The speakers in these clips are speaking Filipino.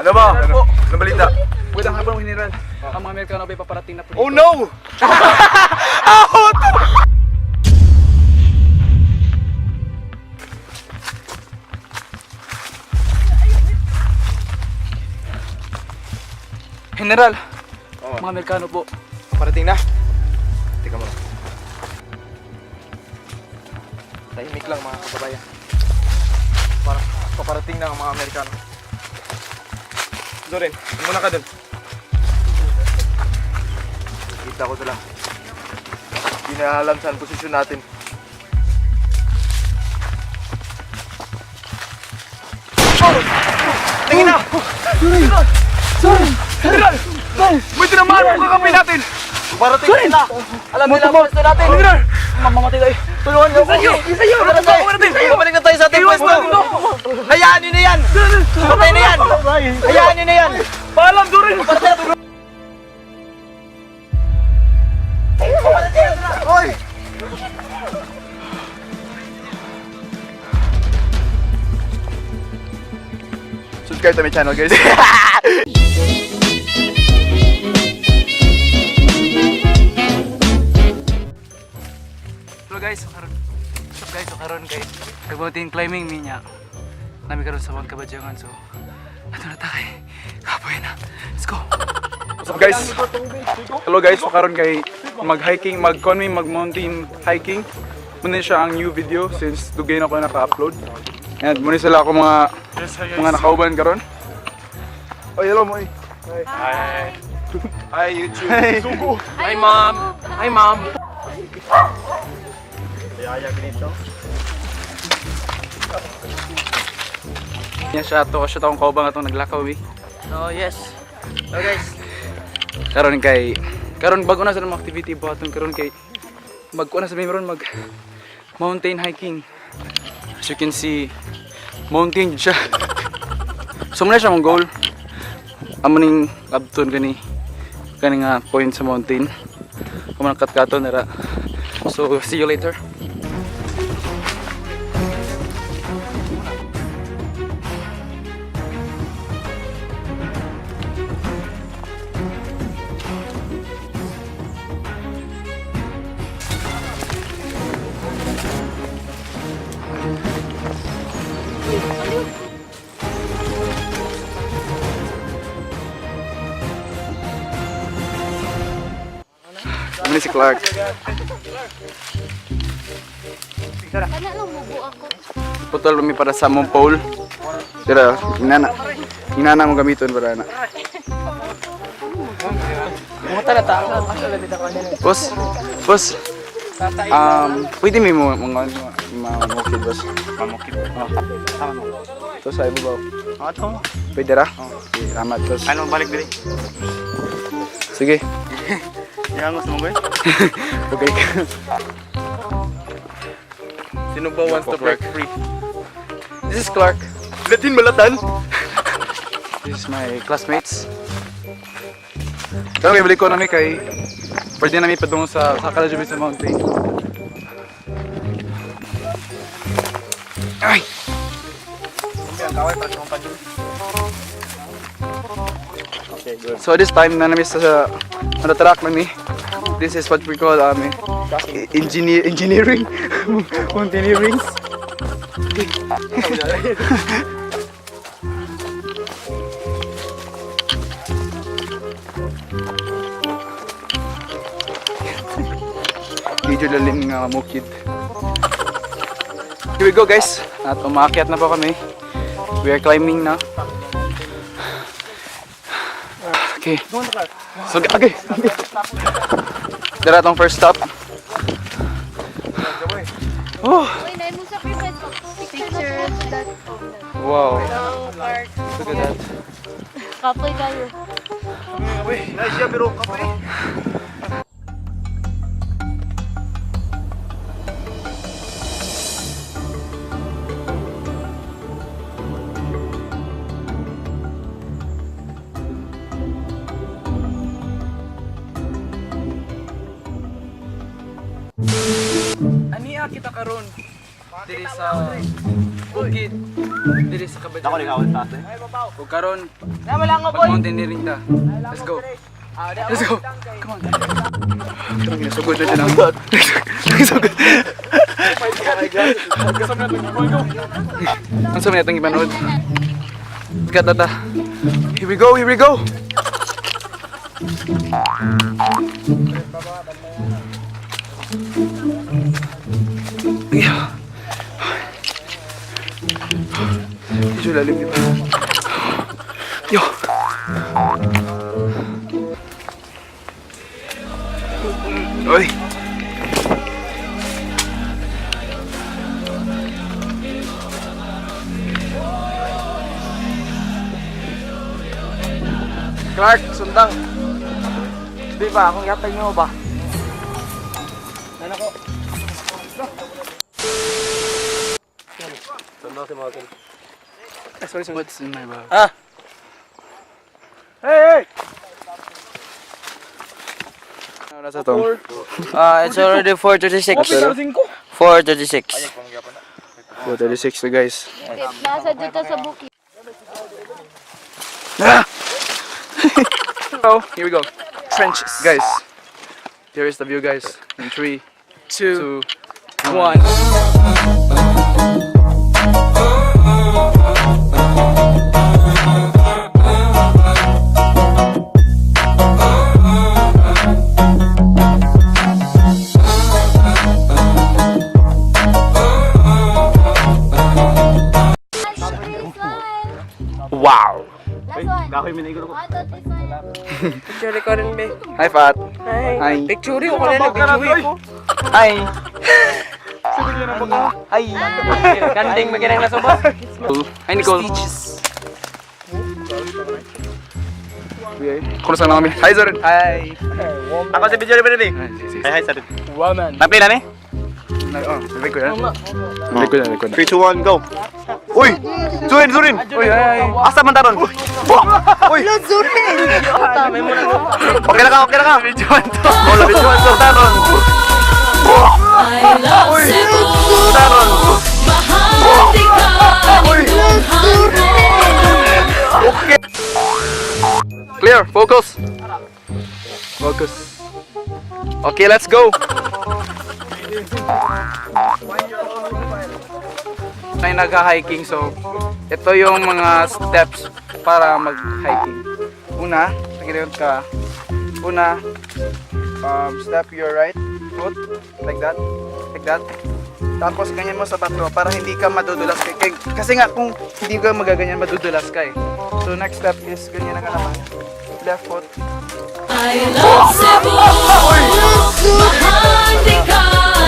Ano ba? Ano balita? Magandang hapon, General. Ang mga Amerikano ay paparating na po dito. Oh no! General, mga Amerikano po. Parating na. Teka mo. Tahimik lang mga kababayan. Para paparating na ang mga Amerikano. Doon rin, muna ka doon. Kita ko sila. Hindi na alam saan posisyon natin. Oh! Tingin na! Sorry! General! May tinamaan mo kakampi natin! Parating na! Alam nila ang pwesto natin! General! Mamamatay tayo! Tulungan niyo ako! Isa yun! Babalik na tayo sa ating pwesto! Hayaan nyo na yan! Patay na yan! Hayaan nyo na yan! Paalam, Durin! Hoy! Subscribe to my channel, guys. Hello guys, so karon kay nagmountain climbing niya. Nami karon sa mga kabadyangan, so ato na tayo. Kapoy na. Let's go. What's up, guys? Hello guys, so karon kay mag-hiking, mag-conway, mag-mountain hiking. Muna siya ang new video since dugay na ako naka-upload. And muna sila ako mga nakauban karon. Oh, hello mo. Hi. Hi YouTube. Hi mom. Hi mom. Yan siya to, siya akong kaubang atong naglakaw eh. Oh yes. Oh guys. Karon bago na sa mga activity buhaton karon kay magkuha na sa meron mag mountain hiking. As you can see, mountain siya. So muna siya mong goal. Amaning abton kani nga point sa mountain. Kumanang katkaton nara. So see you later. Ini si Clark. Kana lang mubo ako. Putol kami para sa mong pole. Pero inana mo gamiton para na. Muta na ta. Boss. Pwede may mga mamukid, boss. Mamukid. Ito sa ibabaw. Ato. Pwede ra? Sige, salamat, boss. Ano balik diri? Sige. Yang gusto mo ba? Okay. Sino ba wants to break free? This is Clark. Latin balatan. This is my classmates. Pero balik ko namin kay pwede namin patungo sa Calajube sa mountain. Ay! Okay, good. So this time na namin sa track namin. This is what we call engineering. Mountaineering. Medyo lalim ng mukid. Here we go, guys. At umakyat na po kami. We are climbing na. Okay. So, okay. Dara tong first stop. Oh, Uy, nain mo sa private picture that wow. park. Look at that. Kapoy kayo. Nice siya pero kape. Aniya kita karon. diri sa bukid, diri sa Ako Kabadyan. ikaw ang tate. Ug karon mag-mountaineering ta. Let's go. Let's go. Come on. Karon ginasugod na din ang ginasugod. Ang sabi natang ipanood. Katata. Here we go, here we go. Yeah. Medyo lalim dito. Yo. Oy. Clark, sundang. Di ba, akong yatay nyo ba? Sundang si Martin. Sorry, what's in my bag? Ah! Hey, hey! Ano sa to? It's already 4:36. 4:36. 4:36 na guys. Nasa dito sa bukid. Ah! Oh, here we go. Trenches. Guys, here is the view guys. In 3, 2, 1. Wow! Last one. Kahoy minigro ko. 1, 2, 3, smile. Picture recording, be. Hi, Fat. Hi. Hi. Picture ko na picture ko. Hi. Hi. Ganding maginang nasa ba? Hi, Nicole. Kumusta na kami? Hi, Zorin. Hi. Ako si Bidyo Rin eh. Hi, hi, Sarit. Napi na ni? Record na. Record na. 3, 2, 1, go! Uy! Zurin! Uy, hi. Asa man taron? Uy! Okay na ka! Videoan to! Wala, videoan to, taron! Uy! Taron! Uy! Okay! Clear, focus. Focus. Okay, let's go. Ay nagha-hiking, so ito yung mga steps para mag-hiking. Una, tagilid ka. Una, step your right foot like that. Tapos ganyan mo sa bato para hindi ka madudulas kasi nga kung hindi ka magaganyan madudulas ka eh. So next step is ganyan na ka naman. Left foot. I love Cebu. Mahal ka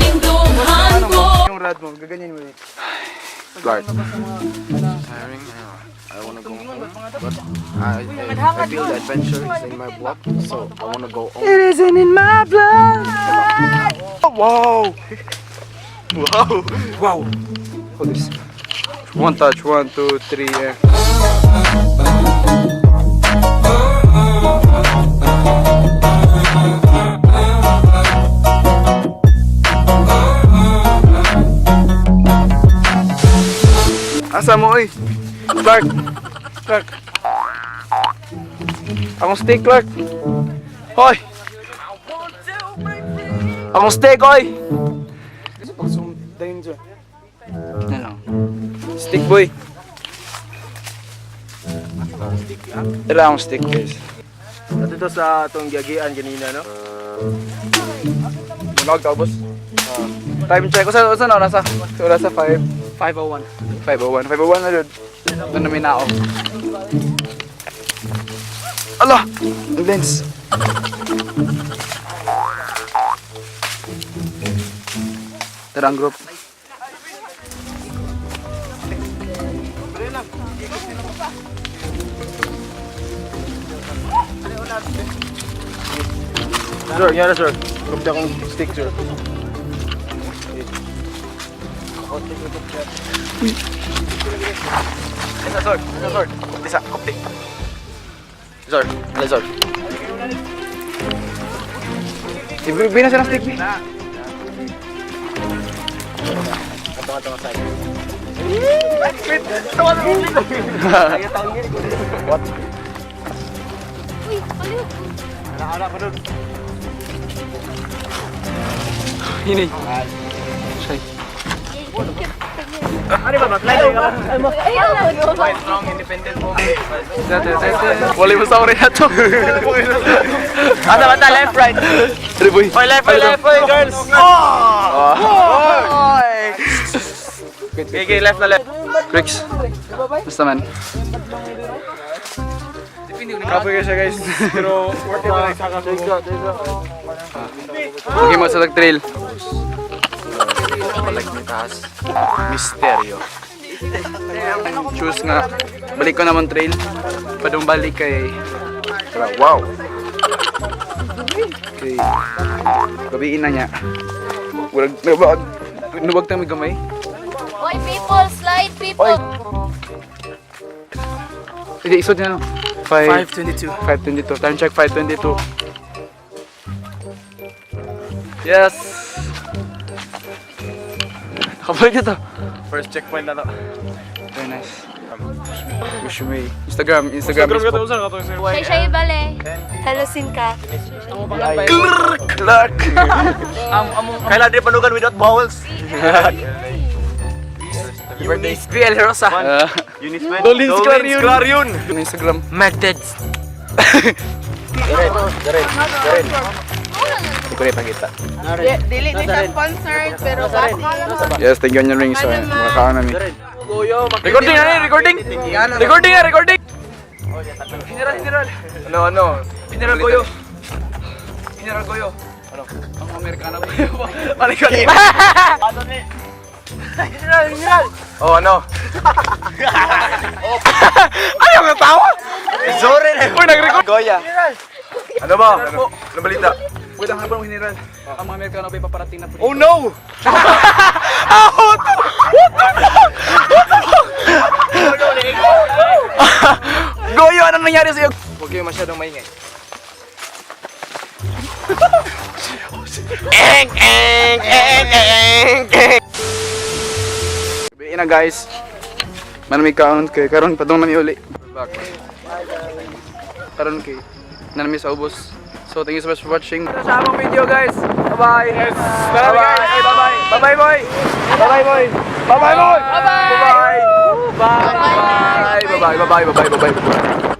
ning duhan Ano ko. mo? Yung rad mo, gaganyan mo eh. Clark. I want to go home, but I feel the adventure is in my blood, so I want to go home. It isn't in my blood. Wow. Wow. Wow. Hold this. One touch. 1, 2, 3. Yeah. Asa mo oy? Clark. Akong steak, Clark. Hoy. Akong steak, oy. Ano? Stick, boy. Tara akong stick, guys. At ito sa itong giagian kanina, no? Bunog ka, boss. Time check. Usa na oras sa? Oras sa 501. 5:01 na dun. Doon na may nao. Ala! Ang lens. Tara ang group. Sir, yan na sir. Kumpi akong stick, sir. Isa, sir. Kupti sa, kupti. Sir, ano sir? Ibigay na siya ng stick, Uy, paliw. Ini. Shay. Wala mo sa rin na to. Mata, left, right. Ano boy? Oy, left, girls. Okay, left na left. Rex. Basta man. Kapoy ka siya guys. Pero worth it na nagsaka ko. Okay mo sa trail. Balik ni taas. Misteryo. Choose nga. Balik ko naman trail. Padung balik kay Wow. kay gabiin na niya. Nubag tayo may gamay. Oy, people, slide, people. Hindi, isod niya no. 5:22. 5:22. Time check 5:22. Yes! Nakabalik dito. First checkpoint na to. Very nice. Wish me. Instagram is Shay, bale. Hello, Sinka. Clark! Kailan din panugan without vowels? Birthday Biel Rosa. Dolins Clarion! Instagram. Magdeds. Hindi ko rin pakita. Dili ni siya sponsored, pero baka Yes, thank you on your rings. Makakaon namin. Recording na rin! Recording! Recording na! Recording! General! Ano? General Goyo! General Goyo! Ano? Ang Amerikano Goyo ba? Palikot! Oh, ano? Ayaw nga tawa! Sorry na. Uy, nag-record! Goya. Ano ba? Ano balita? Wait, ang habang general. Ang mga Amerikano ba paparating na po? Oh no! Goyo, anong nangyari sa'yo? Huwag kayo masyadong maingay. Sabihin na guys. Manamig kaon kay karon padong nami uli. Karon kay nanami sa ubos. So thank you so much for watching. Sa among video guys. Bye-bye. Yes. Bye-bye. Bye-bye. Bye-bye boy. Bye-bye boy. Bye-bye boy. Bye-bye. Bye-bye. Bye-bye. Bye-bye. Bye-bye. Bye-bye.